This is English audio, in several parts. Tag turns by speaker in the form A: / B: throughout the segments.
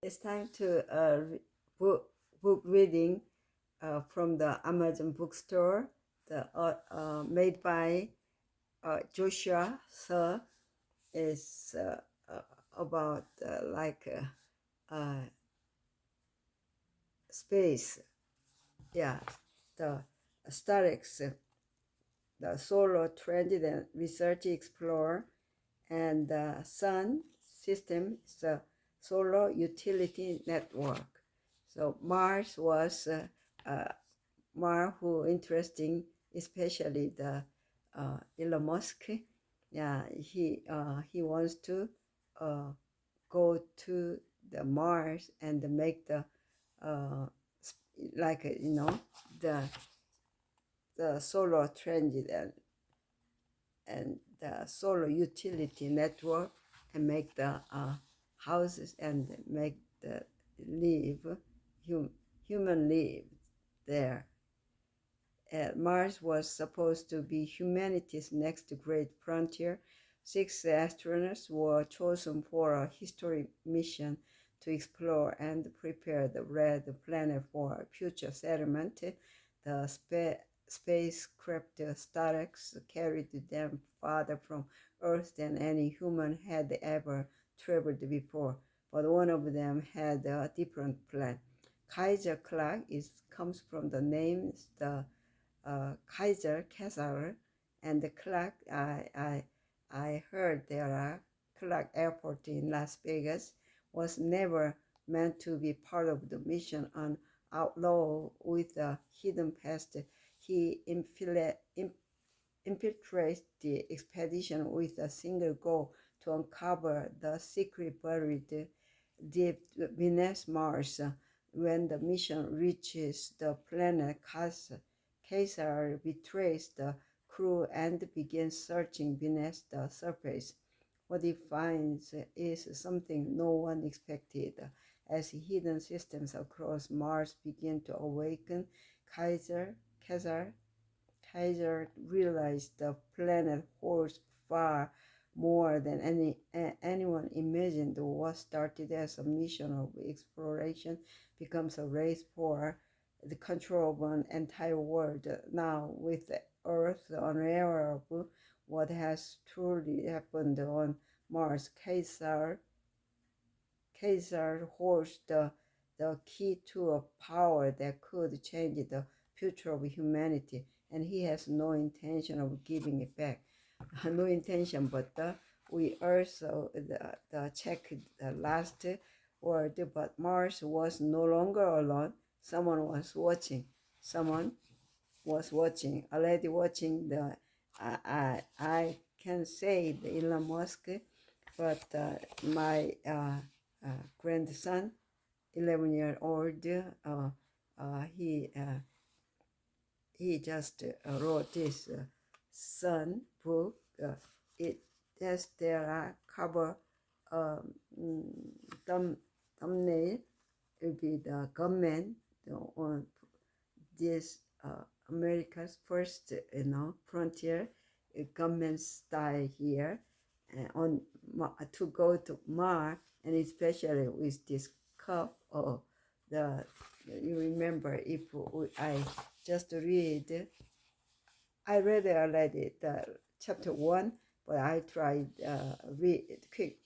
A: It's time to book reading from the Amazon bookstore. The made by Joshua Seo is about space. Yeah, the statics, the solar transit research explorer, and the sun system is a solar utility network. So Mars was Mars who interesting, especially the Elon Musk. Yeah, he wants to uh, go to the Mars and make the uh, the solar transit and the solar utility network and make the houses and make the live hum, human live there. Mars was supposed to be humanity's next great frontier. 6 astronauts were chosen for a historic mission to explore and prepare the red planet for future settlement. The spacecraft Starex carried them farther from Earth than any human had ever traveled before, but one of them had a different plan. Kaiser clock comes from the names Kaiser, Kaiser, and the Clark. I heard there are Clark Airport in Las Vegas was never meant to be part of the mission on Outlaw with a hidden past. He infiltrates the expedition with a single goal to uncover the secret buried deep beneath Mars. When the mission reaches the planet Caesar betrays the crew and begins searching beneath the surface. What he finds is something no one expected. As hidden systems across Mars begin to awaken, Kaiser Kaiser realized the planet holds far more than anyone imagined. What started as a mission of exploration becomes a race for the control of an entire world. Now, with the Earth unaware of what has truly happened on Mars, Caesar holds the key to a power that could change the future of humanity, and he has no intention of giving it back. No intention, but we also check the last word, but Mars was no longer alone. Someone was watching. Someone was watching, already watching I can say the Elon Musk, but my grandson, 11-year-old, he just wrote this son book. It has their cover um, thumbnail. It will be the government on this America's first, frontier government style here on to go to Mars, and especially with this cup of the. You remember if I just read, I read already the chapter 1, but I tried read quick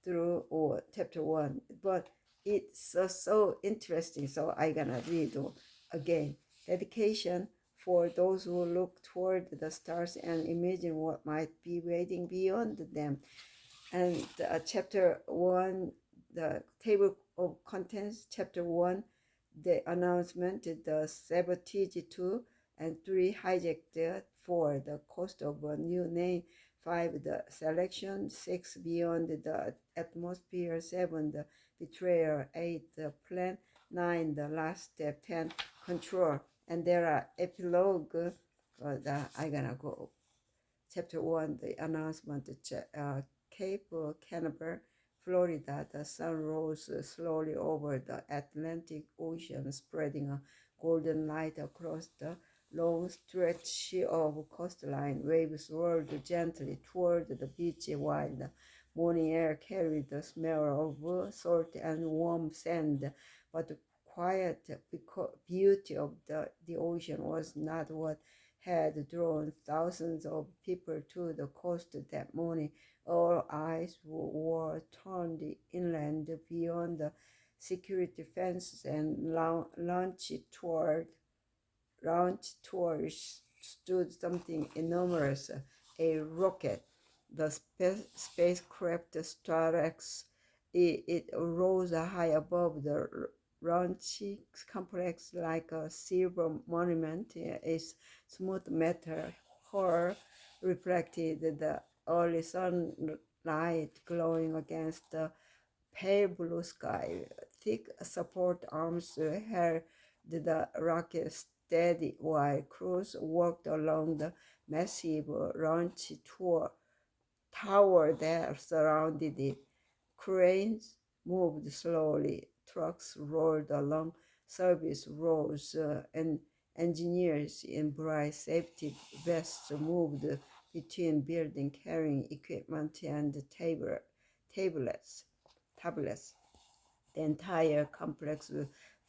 A: through or chapter 1, but it's so interesting. So I gonna read again. Dedication for those who look toward the stars and imagine what might be waiting beyond them. And chapter 1, the table of contents. Chapter 1, the announcement, the sabotage 2 and 3 hijacked. 4, the cost of a new name. 5, the selection. 6, beyond the atmosphere. 7, the betrayal. 8, the plan. 9, the last step. 10, control. And there are epilogue. I gonna go. Chapter 1, the announcement. Cape Canaveral, Florida. The sun rose slowly over the Atlantic Ocean, spreading a golden light across the long stretch of coastline. Waves rolled gently toward the beach while the Morning air carried the smell of salt and warm sand, but the quiet beauty of the ocean was not what had drawn thousands of people to the coast that morning. All eyes were turned inland beyond the security fences and launched towards stood something enormous, a rocket. The spacecraft Starx, it rose high above the launch complex like a silver monument. Its smooth metal hull reflected the early sunlight glowing against the pale blue sky. Thick support arms held the rocket steady while crews worked along the massive launch tower that surrounded it. Cranes moved slowly, trucks rolled along service roads, and engineers in bright safety vests moved between buildings carrying equipment and tablets. The entire complex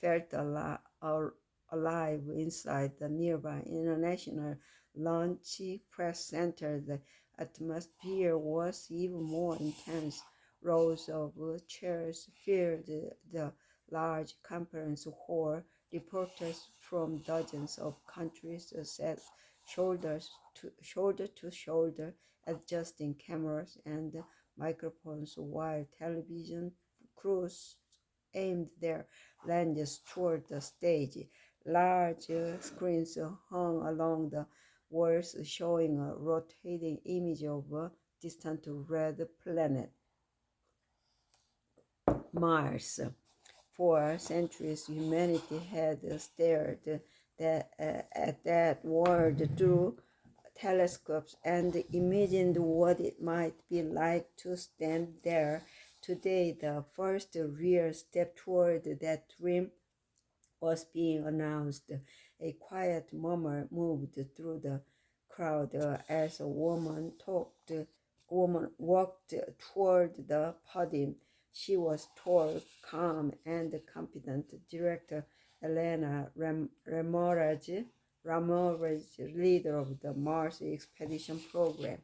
A: felt alive inside the nearby International Launch Press Center. The atmosphere was even more intense. Rows of chairs filled the large conference hall. Reporters from dozens of countries sat shoulder to shoulder, adjusting cameras and microphones while television crews aimed their lenses toward the stage. Large screens hung along the walls showing a rotating image of a distant red planet, Mars. For centuries, humanity had stared at that world through telescopes and imagined what it might be like to stand there. Today, the first real step toward that dream was being announced. A quiet murmur moved through the crowd as a woman walked toward the podium. She was tall, calm, and competent. Director Elena Ramirez, leader of the Mars expedition program.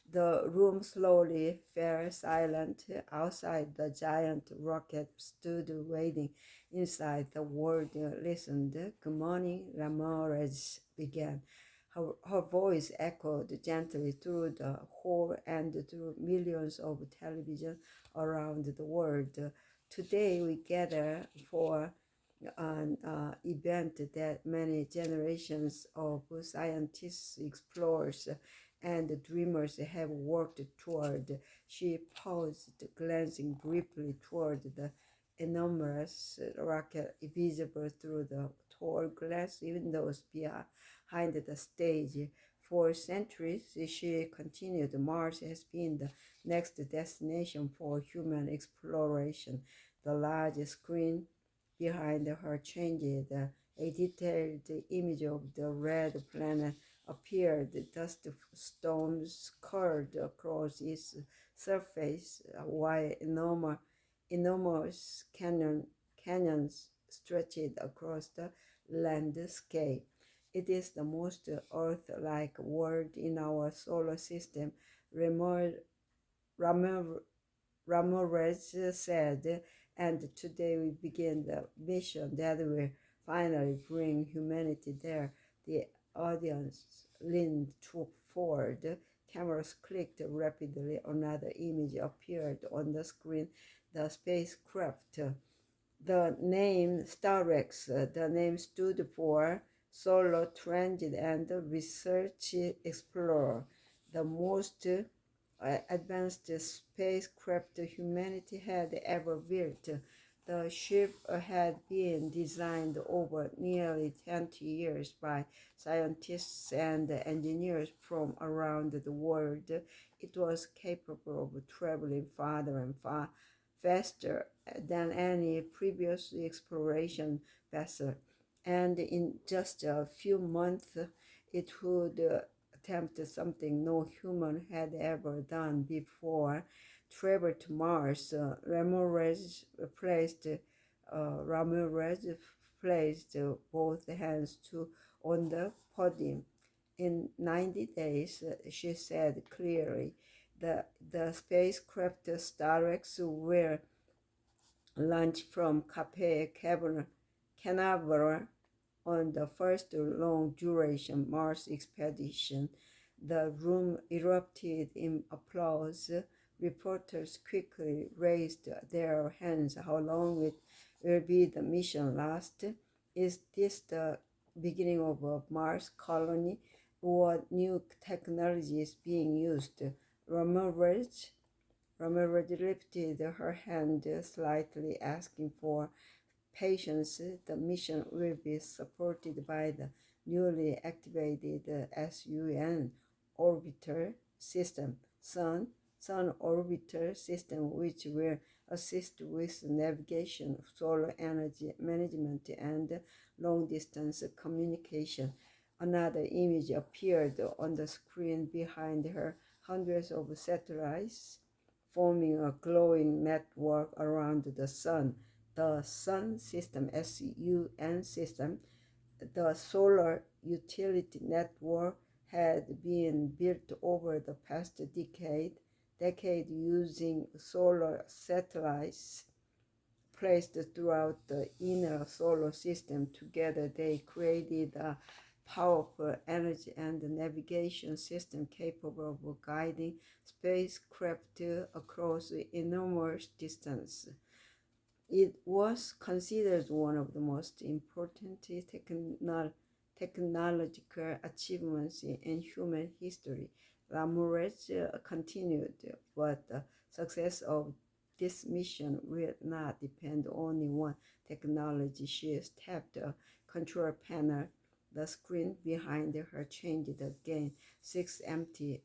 A: The room slowly fell silent. Outside, the giant rocket stood waiting. Inside, the world listened. "Good morning," Ramirez began. Her voice echoed gently through the hall and through millions of television around the world. "Today we gather for an event that many generations of scientists, explorers, and dreamers have worked toward." She paused, glancing briefly toward the enormous rocket visible through the tall glass windows behind the stage. "For centuries," she continued, "Mars has been the next destination for human exploration." The large screen behind her changed. A detailed image of the red planet appeared. Dust storms curled across its surface, while enormous canyons stretched across the landscape. "It is the most Earth-like world in our solar system," Ramir, Ramirez said, "and today we begin the mission that will finally bring humanity there." The audience leaned forward. Cameras clicked rapidly. Another image appeared on the screen. The spacecraft. The name Starx, the name stood for Solar Transit and Research Explorer, the most advanced spacecraft humanity had ever built. The ship had been designed over nearly 20 years by scientists and engineers from around the world. It was capable of traveling farther and faster than any previous exploration vessel, and in just a few months it would attempt something no human had ever done before. travel to Mars. Ramirez placed both hands on the podium. In 90 days, she said clearly, the spacecraft Starex were launched from Cape Canaveral on the first long-duration Mars expedition. The room erupted in applause. Reporters quickly raised their hands. How long will be the mission last? Is this the beginning of a Mars colony? What new technology is being used? Ramirez Ramirez lifted her hand slightly, asking for patience. The mission will be supported by the newly activated SUN orbiter system, Sun orbiter system, which will assist with navigation, solar energy management, and long-distance communication. Another image appeared on the screen behind her. Hundreds of satellites forming a glowing network around the sun. The Sun system, SUN system, the solar utility network, had been built over the past decade using solar satellites placed throughout the inner solar system. Together, they created a powerful energy and navigation system capable of guiding spacecraft across enormous distance. It was considered one of the most important technological achievements in human history. Ramirez continued, but the success of this mission will not depend only on technology. She tapped a control panel. The screen behind her changed again. 6 empty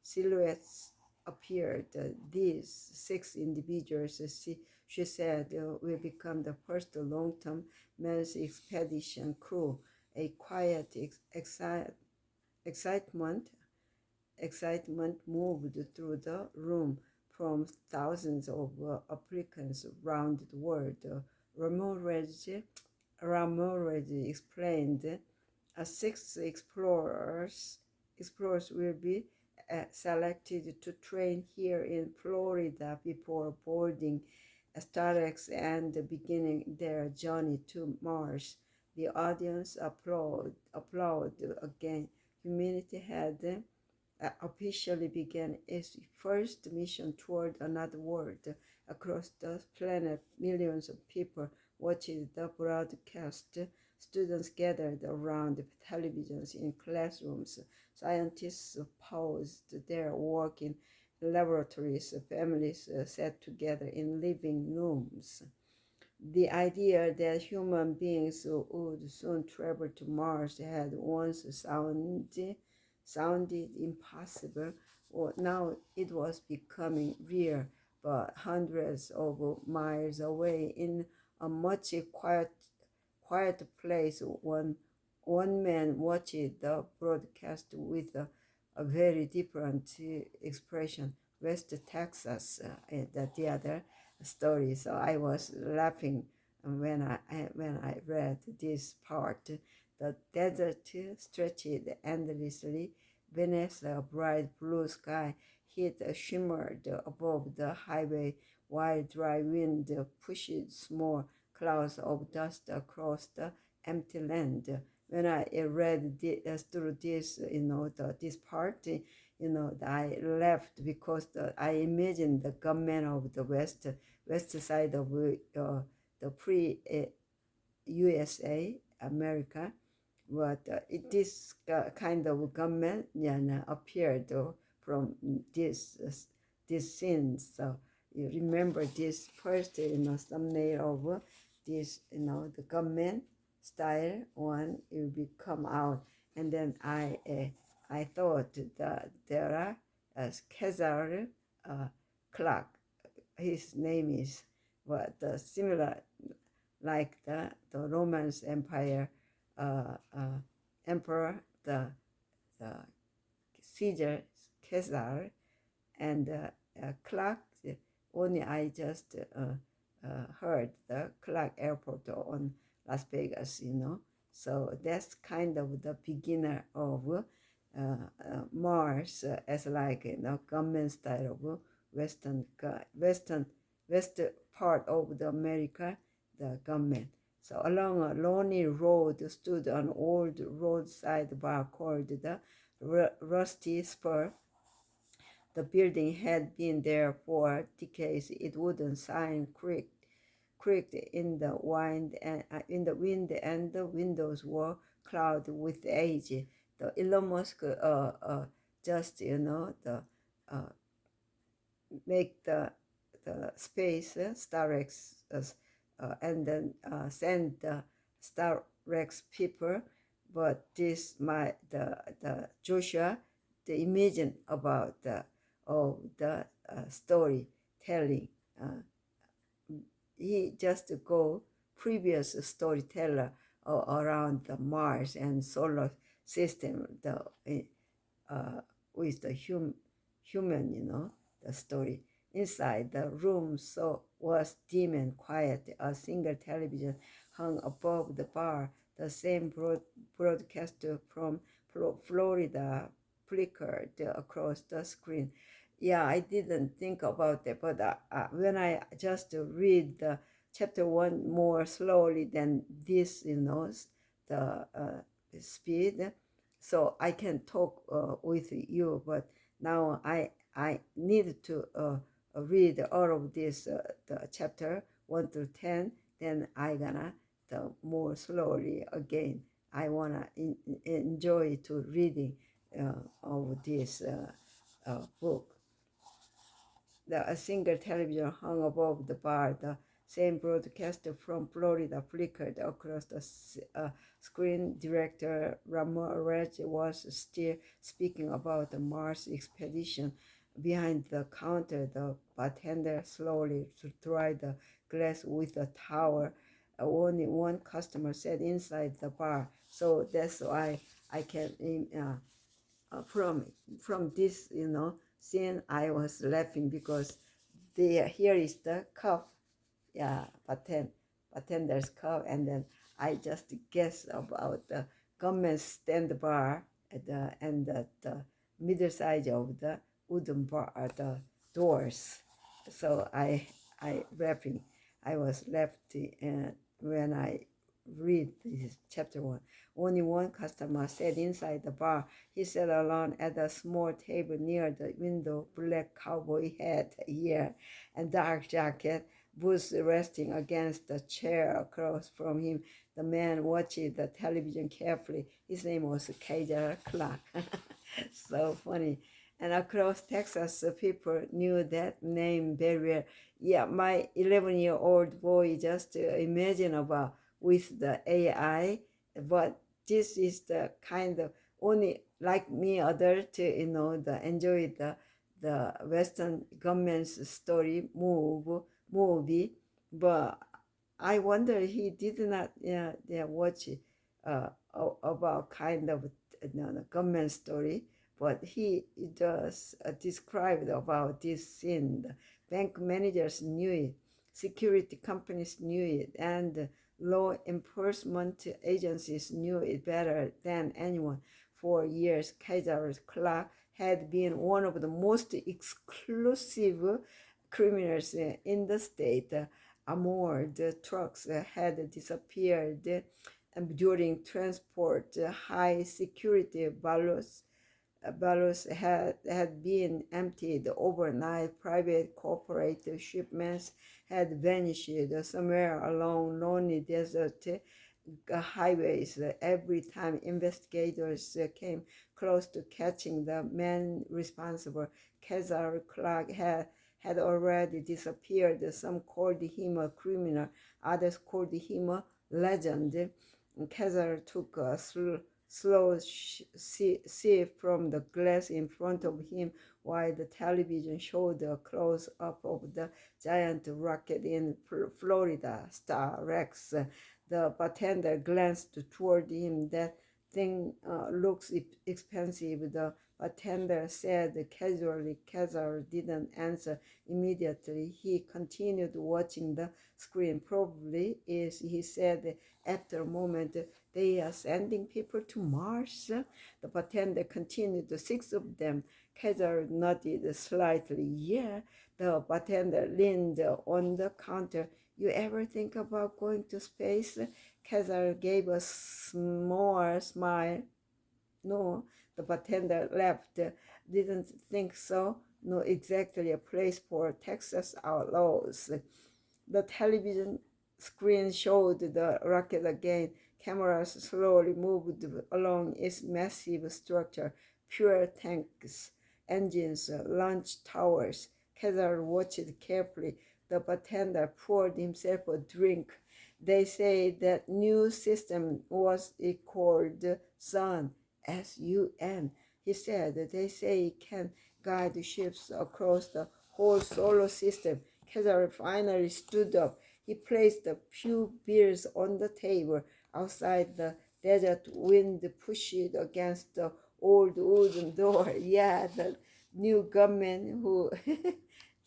A: silhouettes appeared. These 6 individuals, she said, will become the first long-term men's expedition crew. A quiet excitement moved through the room from thousands of applicants around the world. Ramirez, Ramirez explained, 6 explorers will be selected to train here in Florida before boarding Starex and beginning their journey to Mars. The audience applauded again. Humanity had officially began its first mission toward another world. Across the planet, millions of people watched the broadcast. Students gathered around televisions in classrooms. Scientists paused their work in laboratories. Families sat together in living rooms. The idea that human beings would soon travel to Mars had once sounded impossible. Well, now it was becoming real, but hundreds of miles away in a much quiet place, one man watched the broadcast with a very different expression. West Texas, the other story. So I was laughing when I read this part. The desert stretched endlessly beneath a bright blue sky. Heat shimmered above the highway, while dry wind pushed small clouds of dust across the empty land. When I read through this, this part, I laughed because I imagined the government of the west side of the pre-USA America, but this kind of government appeared from this scene. So you remember this first, thumbnail of this, the government style one will be come out, and then I thought that there are Caesar Clark. His name is similar like the Roman Empire emperor, the Caesar, and Clark, only I just heard the Clark Airport on Las Vegas, So that's kind of the beginner of Mars as like government style of west part of the America, the government. So along a lonely road stood an old roadside bar called the Rusty Spur. The building had been there for decades. Its wooden sign creaked in the wind, and the windows were clouded with age. The Elon Musk just uh, make the space StarX and then send the StarX people, but this my the Joshua the imagine about the storytelling. Uh, he just go previous storyteller around the Mars and solar system uh, with the human, the story. Inside the room was dim and quiet. A single television hung above the bar. The same broadcaster from Florida flickered across the screen. Yeah, I didn't think about that, but when I just read the chapter one more slowly than this, the speed, so I can talk with you. But now I need to read all of this the chapter 1 through 10. Then I gonna the more slowly again. I wanna enjoy to reading of this book. A single television hung above the bar. The same broadcaster from Florida flickered across the screen. Director Ramirez was still speaking about the Mars expedition. Behind the counter, the bartender slowly dried the glass with a towel. Only one customer sat inside the bar, so that's why I can from this scene I was laughing because here is the cup, yeah, bartender's cup, and then I just guess about the government stand bar at the middle side of the wooden bar, the doors. So I was left when I read this chapter one. Only one customer sat inside the bar. He sat alone at a small table near the window, black cowboy hat, hair, and dark jacket, boots resting against the chair across from him. The man watched the television carefully. His name was Kaiser Clark. So funny. And across Texas, people knew that name very well. Yeah, my 11-year-old boy just imagine about with the AI, but this is the kind of only like me adult, the enjoy the Western government's story movie, but I wonder he did not watch about kind of the government story, but he does describe about this scene. The bank managers knew it, security companies knew it, and law enforcement agencies knew it better than anyone. For years, Kaiser Clark had been one of the most exclusive criminals in the state. Armored trucks had disappeared during transport. High security balloons had been emptied overnight. Private corporate shipments had vanished somewhere along lonely desert highways. Every time investigators came close to catching the man responsible, Kaiser Clark had already disappeared. Some called him a criminal, others called him a legend. Kaiser took a slow sip from the glass in front of him while the television showed a close-up of the giant rocket in Florida, Star Rex. The bartender glanced toward him. That thing looks expensive. The Bartender said casually. Kazar didn't answer immediately. He continued watching the screen. Probably is, he said after a moment, they are sending people to Mars? The bartender continued, six of them. Kazar nodded slightly. Yeah. The bartender leaned on the counter. You ever think about going to space? Kazar gave a small smile. No, the bartender laughed. Didn't think so. No, exactly a place for Texas outlaws. The television screen showed the rocket again. Cameras slowly moved along its massive structure. Fuel tanks, engines, launch towers. Kazar watched carefully. The bartender poured himself a drink. They say that new system was called Sun, S-U-N. He said they say it can guide ships across the whole solar system. Kazar finally stood up. He placed a few beers on the table outside. The desert wind pushed against the old wooden door. Yeah, the new government who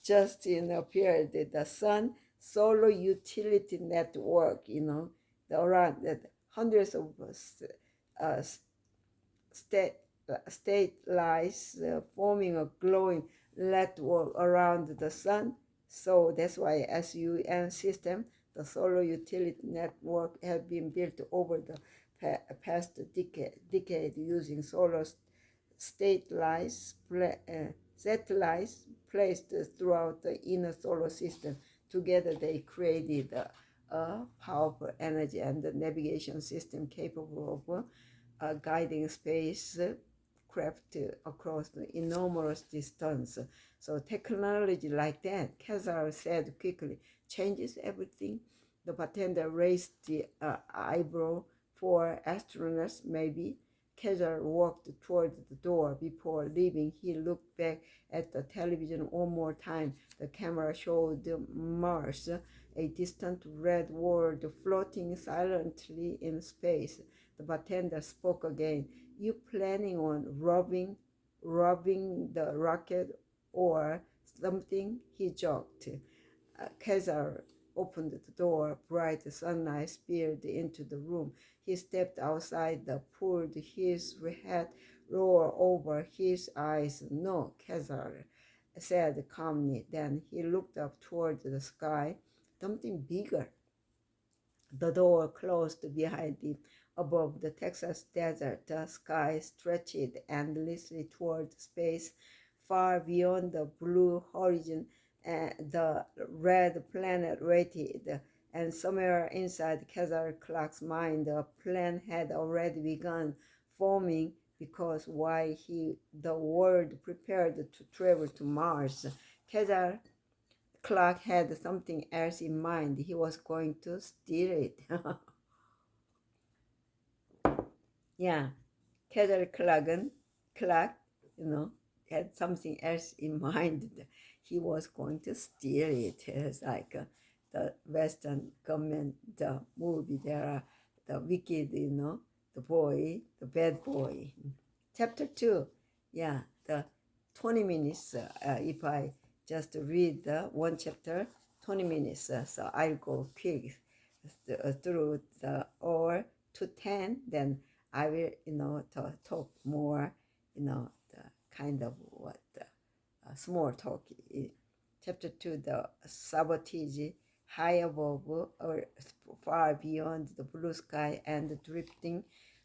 A: just appeared. The Sun Solar Utility Network, the around that hundreds of uh, state, state lies forming a glowing network around the sun. So that's why SUN system, the solar utility network, have been built over the past decade using solar satellites placed throughout the inner solar system. Together they created a powerful energy and navigation system capable of guiding spacecraft across the enormous distance. So technology like that, Kazar said quickly, changes everything. The bartender raised the eyebrow. For astronauts, maybe. Kazar walked toward the door. Before leaving, he looked back at the television one more time. The camera showed Mars, a distant red world floating silently in space. The bartender spoke again. You planning on robbing the rocket or something? He joked. Kazar opened the door. Bright sunlight spilled into the room. He stepped outside, pulled his hat lower over his eyes. No, Kazar said calmly. Then he looked up toward the sky. Something bigger. The door closed behind him. Above the Texas desert, the sky stretched endlessly toward space, far beyond the blue horizon. The red planet waited, and somewhere inside Kazar Clark's mind, a plan had already begun forming. Because while the world prepared to travel to Mars, Kazar Clark had something else in mind. He was going to steal it. Yeah, Clark, you know, had something else in mind. He was going to steal it. It's like the Western government, the movie. There are the wicked, the bad boy. Chapter 2, yeah, the 20 minutes. If I just read the one chapter, 20 minutes. So I'll go quick through the or to 10, then I will, talk more, the kind of what small talk. Chapter 2, the sabotage, high above or far beyond the blue sky and the drifting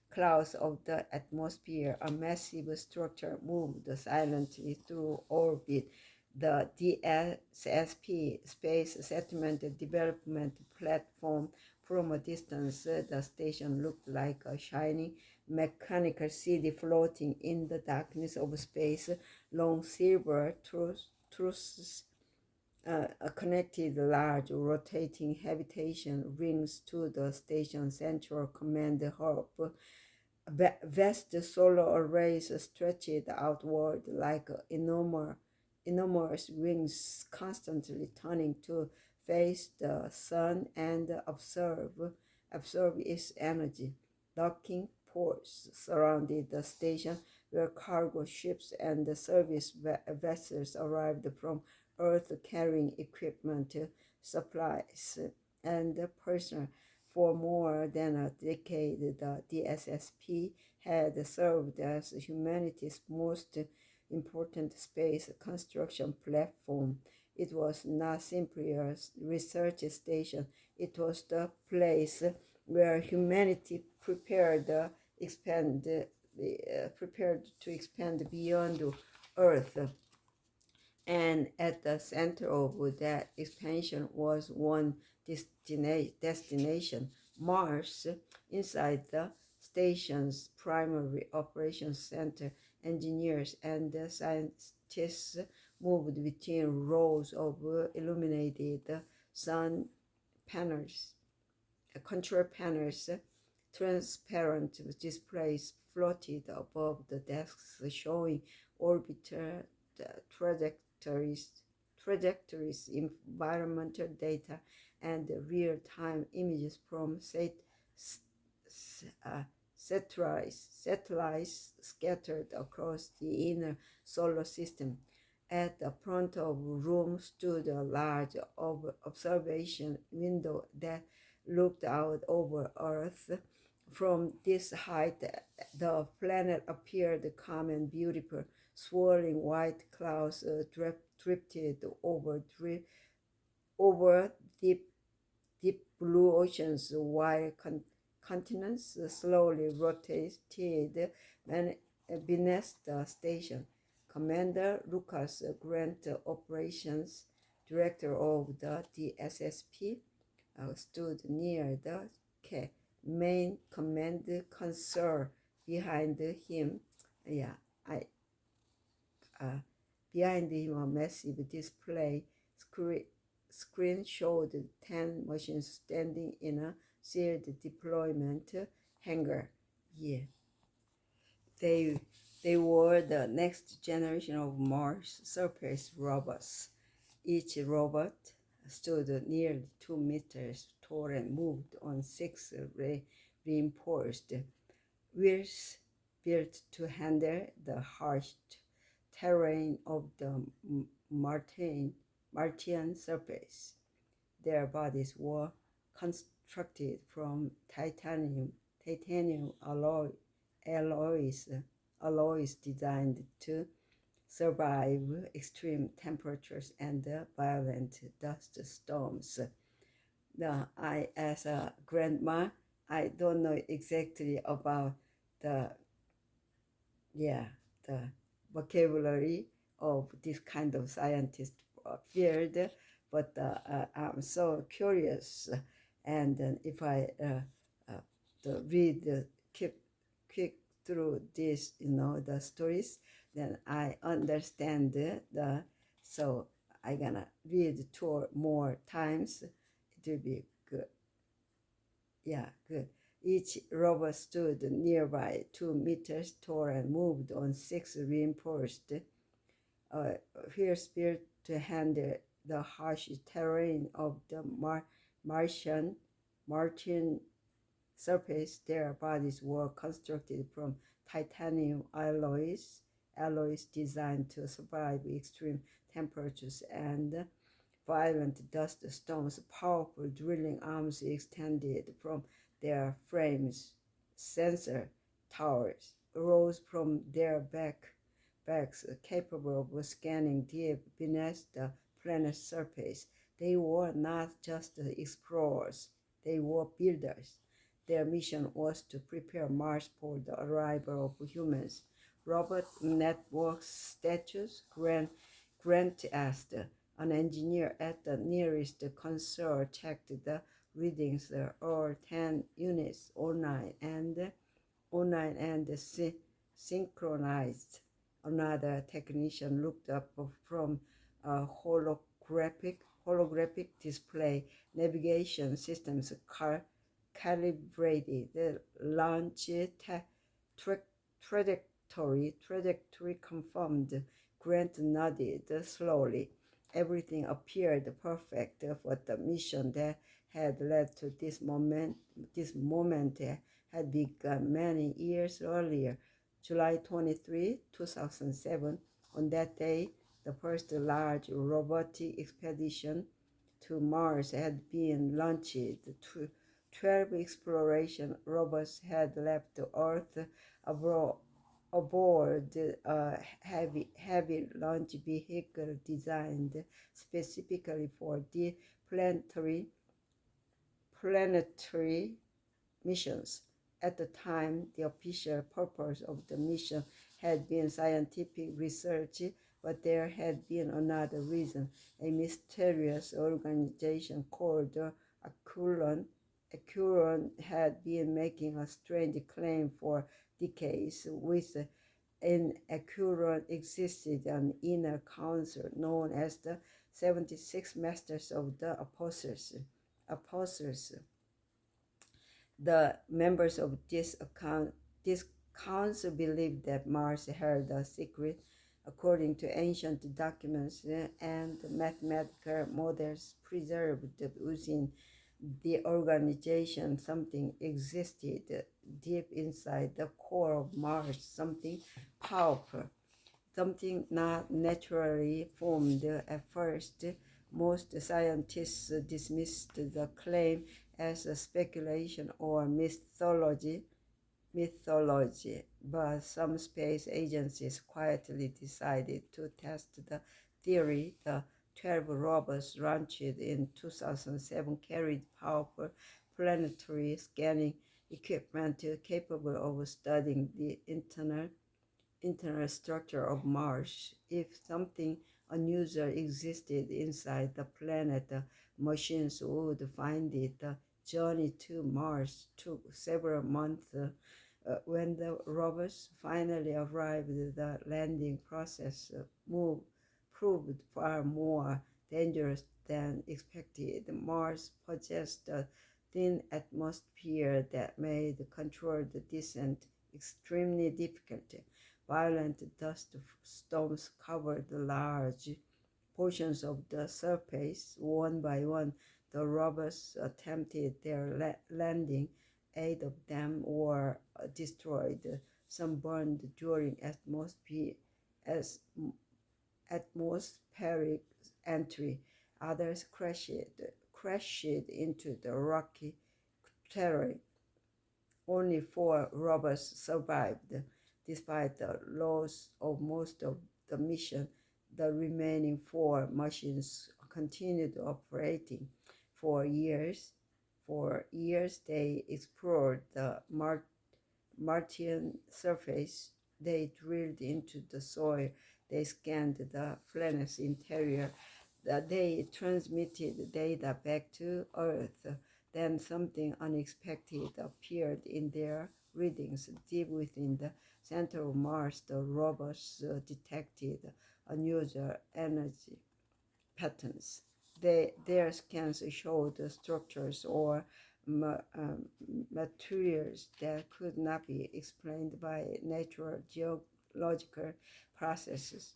A: clouds of the atmosphere, a massive structure moved silently through orbit. The DSSP, Space Settlement Development Platform. From a distance, the station looked like a shiny mechanical city floating in the darkness of space. Long silver truss connected large rotating habitation rings to the station's central command hub. Vast solar arrays stretched outward like enormous wings, constantly turning to face the sun and absorb its energy. Docking ports surrounded the station. where cargo ships and the service vessels arrived from Earth carrying equipment, supplies, and personnel. For more than a decade, the DSSP had served as humanity's most important space construction platform. It was not simply a research station, it was the place where humanity prepared to expand beyond Earth. And at the center of that expansion was one destination, Mars. Inside the station's primary operations center, engineers and scientists moved between rows of illuminated sun panels, control panels. Transparent displays floated above the desks, showing orbital trajectories, environmental data, and real-time images from satellites scattered across the inner solar system. At the front of the room stood a large observation window that looked out over Earth. From this height, the planet appeared calm and beautiful. Swirling white clouds drifted over deep blue oceans, while continents slowly rotated beneath the station. Commander Lucas Grant, operations director of the DSSP, stood near the main command console. Behind him, yeah, I uh, behind him, a massive display screen showed 10 machines standing in a sealed deployment hangar. Yeah, they they were the next generation of Mars surface robots. Each robot stood nearly 2 meters tall and moved on six reinforced wheels built to handle the harsh terrain of the Martian surface. Their bodies were constructed from titanium alloys, alloys designed to survive extreme temperatures and violent dust storms. Now, as a grandma, I don't know exactly about the yeah the vocabulary of this kind of scientist field, but I'm so curious, and if I read keep quick through this, the stories, then I understand the so I gonna read two or more times. It will be good. Yeah, good. Each robot stood nearby 2 meters tall and moved on six reinforced wheels built to handle the harsh terrain of the Martian surface. Their bodies were constructed from titanium alloys designed to survive extreme temperatures and violent dust storms. Powerful drilling arms extended from their frames. Sensor towers rose from their backs, capable of scanning deep beneath the planet's surface. They were not just explorers, they were builders. Their mission was to prepare Mars for the arrival of humans. Robot network status, Grant asked. An engineer at the nearest console checked the readings. All 10 units online and synchronized. Another technician looked up from a holographic display. Navigation systems calibrated the launch trajectory confirmed. Grant nodded slowly. Everything appeared perfect for the mission that had led to this moment had begun many years earlier. July 23, 2007. On that day, the first large robotic expedition to Mars had been launched. 12 exploration robots had left Earth aboard a heavy launch vehicle designed specifically for the planetary missions. At the time, the official purpose of the mission had been scientific research, but there had been another reason. A mysterious organization called Acuron had been making a strange claim for decades. Within Acuron existed an inner council known as the 76 Masters of the Apostles. The members of this council believed that Mars held a secret. According to ancient documents and mathematical models preserved within the organization, something existed deep inside the core of Mars, something powerful, something not naturally formed. At first, most scientists dismissed the claim as a speculation or mythology, but some space agencies quietly decided to test the theory. The 12 robots launched in 2007 carried powerful planetary scanning equipment capable of studying the internal structure of Mars. If something unusual existed inside the planet, the machines would find it. The journey to Mars took several months. When the rovers finally arrived, the landing process proved far more dangerous than expected. Mars possessed a thin atmosphere that made controlled descent extremely difficult. Violent dust storms covered large portions of the surface. One by one, the rovers attempted their landing. 8 of them were destroyed. Some burned during as atmospheric entry. Others crashed into the rocky terrain. Only 4 robbers survived. Despite the loss of most of the mission, the remaining 4 machines continued operating. For years, they explored the Martian surface. They drilled into the soil. They scanned the planet's interior. They transmitted data back to Earth. Then something unexpected appeared in their readings. Deep within the center of Mars, the robots detected unusual energy patterns. Their scans showed structures or materials that could not be explained by natural geological processes.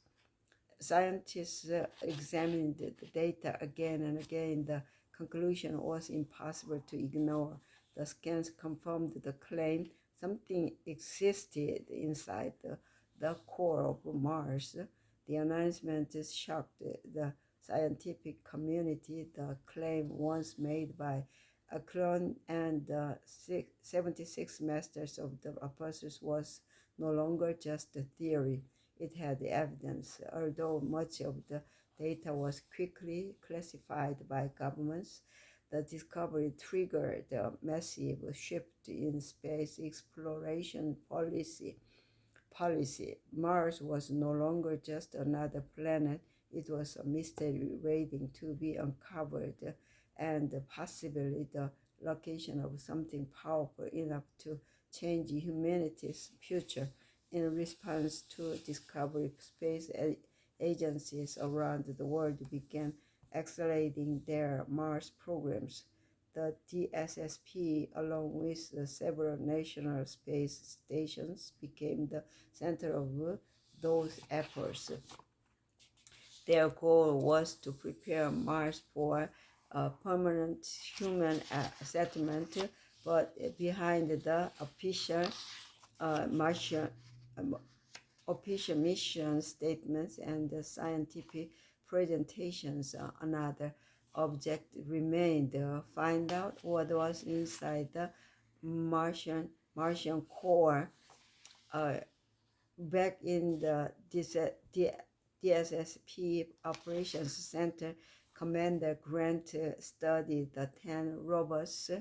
A: Scientists examined the data again and again. The conclusion was impossible to ignore. The scans confirmed the claim. Something existed inside the core of Mars. The announcement shocked the scientific community. The claim once made by Akron and the 76 Masters of the Apostles was no longer just a theory. It had evidence. Although much of the data was quickly classified by governments, the discovery triggered a massive shift in space exploration policy. Mars was no longer just another planet. It was a mystery waiting to be uncovered, and possibly the location of something powerful enough to change humanity's future. In response to discovery, space agencies around the world began accelerating their Mars programs. The DSSP, along with several national space stations, became the center of those efforts. Their goal was to prepare Mars for permanent human settlement, but behind the official Martian um, official mission statements and the scientific presentations. Another object remained. Find out what was inside the Martian core. Uh, Back in the DSSP Operations Center, Commander Grant studied the 10 robots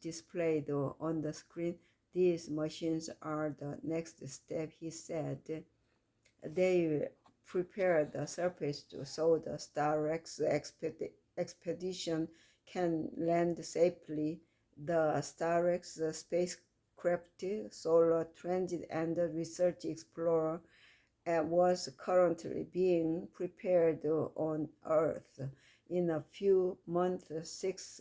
A: displayed on the screen. These machines are the next step, he said. They prepare the surface so the Star-X expedition can land safely. The Star-X spacecraft, Solar Transit, and the Research Explorer was currently being prepared on Earth. In a few months, six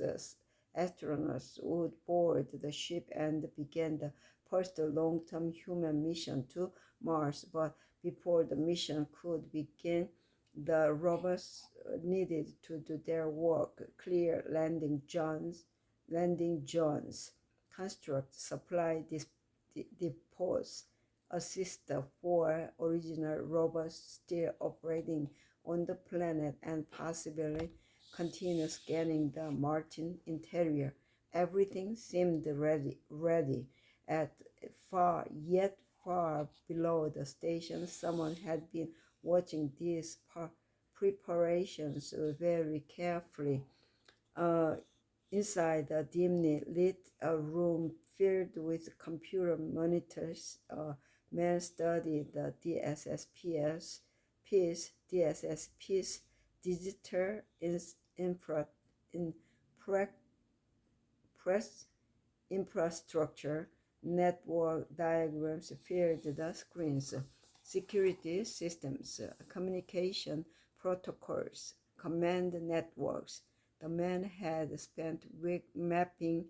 A: astronauts would board the ship and begin the first long-term human mission to Mars. But before the mission could begin, the robots needed to do their work, clear landing zones, construct supply depots, assist the four original robots still operating on the planet, and possibly continue scanning the Martian interior. Everything seemed ready. At far below the station, someone had been watching these preparations very carefully. Uh, Inside a dimly lit room filled with computer monitors, a man studied the DSSP's digital infra, infra, press infrastructure. Network diagrams filled the screens. Security systems, communication protocols, command networks. The man had spent weeks mapping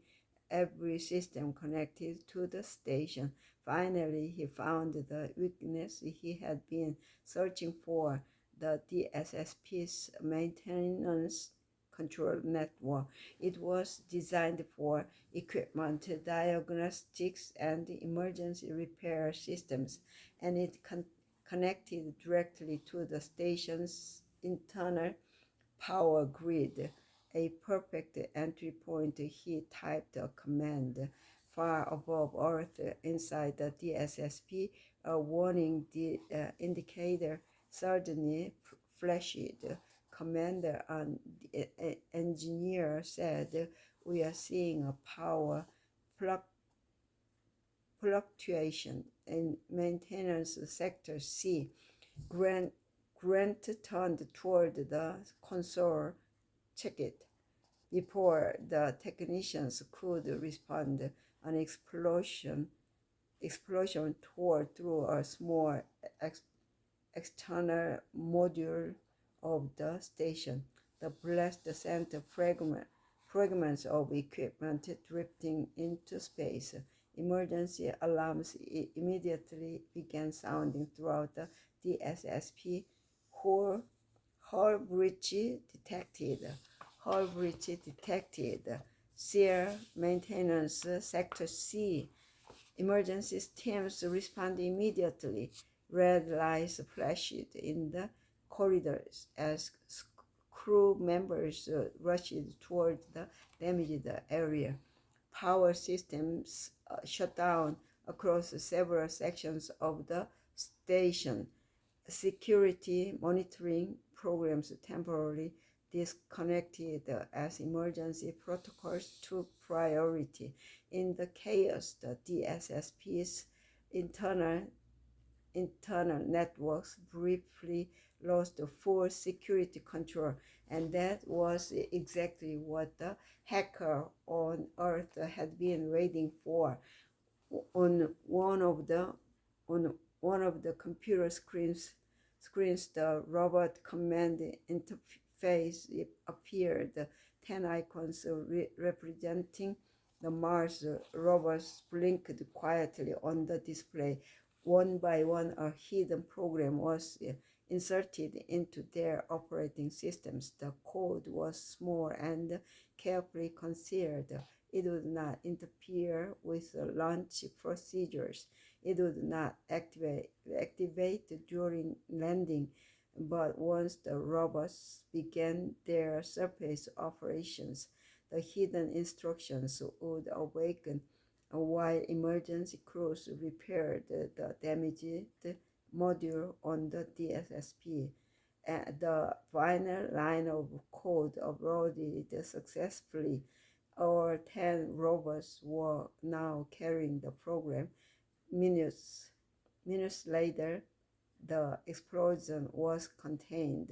A: every system connected to the station. Finally, he found the weakness he had been searching for: the DSSP's maintenance control network. It was designed for equipment diagnostics and emergency repair systems, and it connected directly to the station's internal power grid. A perfect entry point, he typed a command. Far above Earth, inside the DSSP, a warning indicator suddenly flashed. Commander and engineer said, "We are seeing a power fluctuation in maintenance sector C." Grant, Grant turned toward the console. "Check it." Before the technicians could respond, an explosion tore through a small external module of the station. The blast sent fragments of equipment drifting into space. Emergency alarms immediately began sounding throughout the DSSP. Hull, hull breach detected. Hull breach detected. Sear maintenance sector C. Emergency teams responded immediately. Red lights flashed in the corridors as crew members rushed toward the damaged area. Power systems shut down across several sections of the station. Security monitoring programs temporarily disconnected as emergency protocols took priority. In the chaos, the DSSP's internal networks briefly lost full security control, and that was exactly what the hacker on Earth had been waiting for. On one of the computer screens, the robot command interface appeared. 10 icons representing the Mars robots blinked quietly on the display. One by one, a hidden program was inserted into their operating systems. The code was small and carefully concealed. It would not interfere with the launch procedures. It would not activate during landing, but once the robots began their surface operations, the hidden instructions would awaken while emergency crews repaired the damaged module on the DSSP. The final line of code uploaded successfully. Our 10 robots were now carrying the program. Minutes, minutes later, the explosion was contained.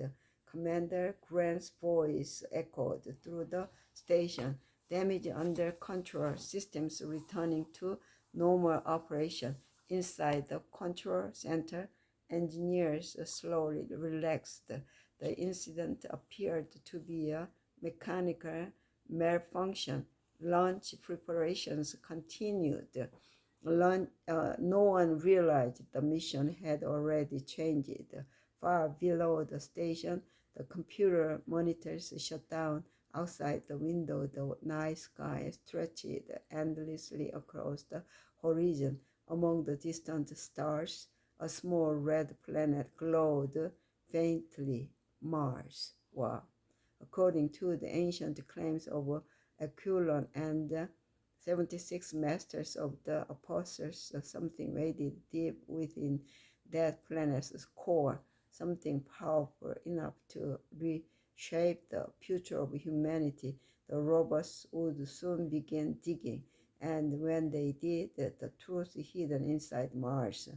A: Commander Grant's voice echoed through the station. Damage under control, systems returning to normal operation. Inside the control center, engineers slowly relaxed. The incident appeared to be a mechanical malfunction. Launch preparations continued. No one realized the mission had already changed. Far below the station, the computer monitors shut down. Outside the window, the night sky stretched endlessly across the horizon. Among the distant stars, a small red planet glowed faintly. Mars. Wow. According to the ancient claims of Aquilon and 76 masters of the apostles, something waited deep within that planet's core, something powerful enough to reshape the future of humanity. The robots would soon begin digging, and when they did, the truth hidden inside Mars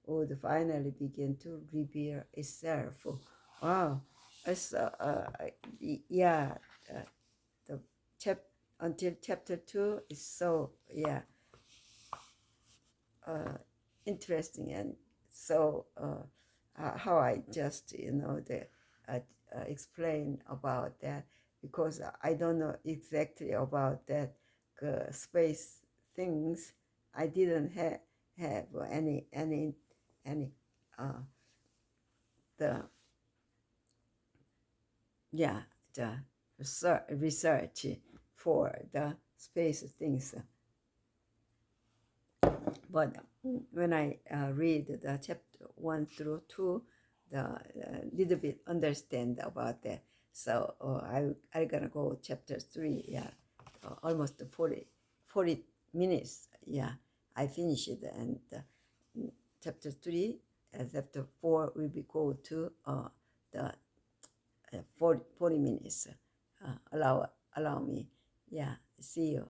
A: would finally begin to reveal itself. Wow, it's, yeah, the chapter until chapter 2 is so interesting, and so how I just explain about that, because I don't know exactly about that space things. I didn't have any uh, the yeah the research for the space things. But when I read the chapter 1 through 2, the little bit understand about that. So I gonna go chapter 3. Yeah, almost 40 minutes. Yeah, I finished it, and chapter 3, chapter 4 will be go to the 40 minutes. Allow me. Yeah, see you.